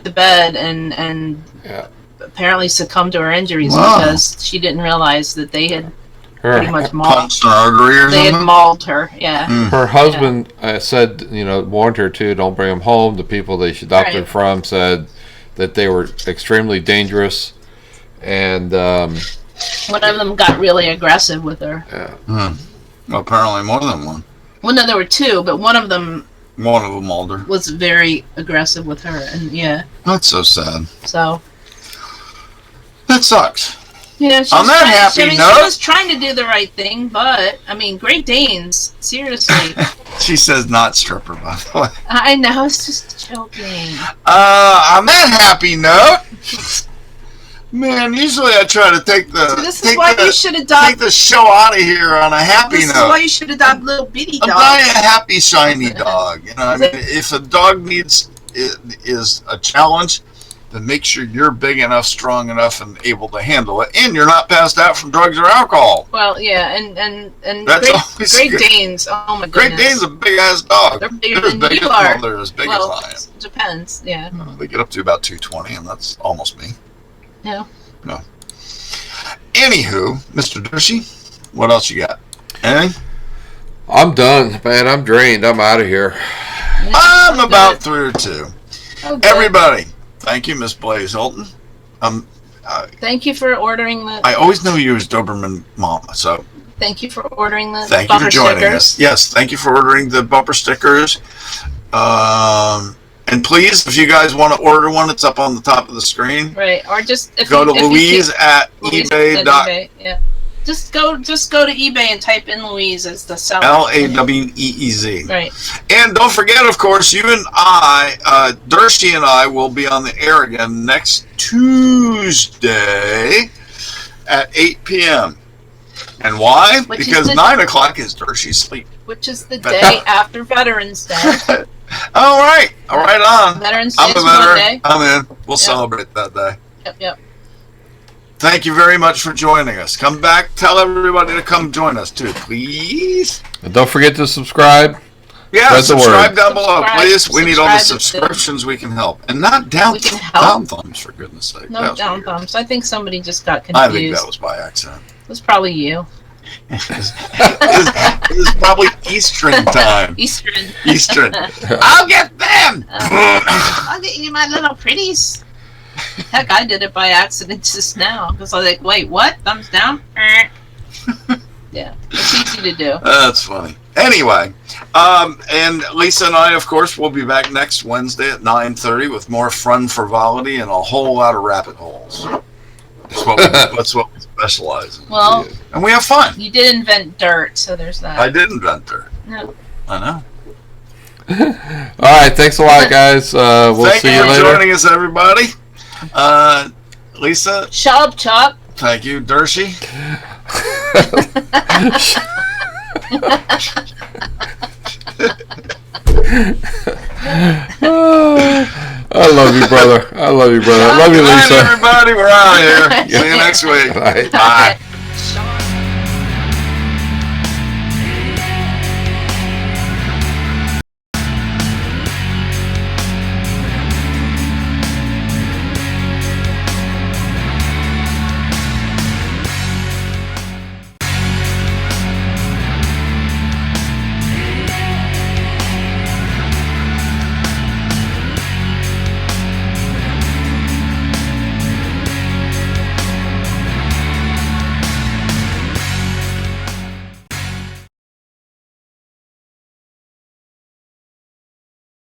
to bed and Yeah. apparently succumbed to her injuries Wow. because she didn't realize that they had pretty her much mauled. Punched an artery or They had something? mauled her. Yeah. Mm. her husband said, warned her to don't bring him home. The people that she adopted Right. from said that they were extremely dangerous, and One of them got really aggressive with her. Hmm. Apparently more than one. Well, no, there were two, but one of them One of them older. was very aggressive with her, and yeah, That's so sad. so That sucks. yeah. She On was that trying- happy I mean, note- she was trying to do the right thing, but I mean, Great Danes, seriously. She says not stripper, by the way. I know, it's just joking. On that happy note, Man, usually I try to take the So this is why you should take adopt. the show out of here on a happy This is note. why you should adopt little bitty I'm dogs. not a happy shiny dog. You know, I mean, if a dog is a challenge, then make sure you're big enough, strong enough, and able to handle it, and you're not passed out from drugs or alcohol. Well, yeah, and That's always Great good. Danes. Oh my Great goodness. Dane's a big ass dog. They're bigger They're than as big you as, are. They're as big Well, as I am. it depends. Yeah. They get up to about 220, and that's almost me. Yeah. No. Anywho, Mr. Dershey, what else you got? Anything? I'm done, man. I'm drained. I'm out of here. I'm about through too. Oh, good. Everybody, thank you, Miss Blaze Hilton. Thank you for ordering the. I always know you as Doberman Mama, so Thank you for ordering the thank you bumper for joining stickers. us. Yes, thank you for ordering the bumper stickers. And please, if you guys want to order one, it's up on the top of the screen. Right, or just if Go you, to if you Louise at Louise eBay. at eBay. Yeah. Just go to eBay and type in Louise as the seller. LAWEEZ. Right. And don't forget, of course, you and I, Dershey and I, will be on the air again next Tuesday at 8 p.m. And why? Which is Because the- 9 o'clock is Dershey's sleep. Which is the day after Veterans Day. All right. All right on. Veterans Day I'm is a veteran. Monday. I'm in. We'll Yep. celebrate that day. Yep. Thank you very much for joining us. Come back. Tell everybody to come join us, too, please. And don't forget to subscribe. Yeah, Spread the subscribe word. down below, Subscribe- please. We need all the subscribe to- subscriptions we can help. And not down, We can help. down thumbs, for goodness sake. No That was down weird. thumbs. I think somebody just got I think confused. that was by accident. It was probably you. It was probably Eastern time. Eastern. Eastern. I'll get them! I'll get you my little pretties. Heck, I did it by accident just now. Because I was like, wait, what? Thumbs down? Yeah, it's easy to do. That's funny. Anyway, and Lisa and I, of course, will be back next Wednesday at 9:30 with more fun frivolity and a whole lot of rabbit holes. That's what we specialize in. Well, And we have fun. you did invent dirt, so there's that. I did invent her. No. I know. All right. Thanks a lot, guys. We'll Thank see you you for later. joining us, everybody. Lisa, Shut up, Chuck. thank you. Dershey. I love you, brother. I love you, brother. I love you, Good night, Lisa. everybody. We're out of here. See you next week. Bye. Bye.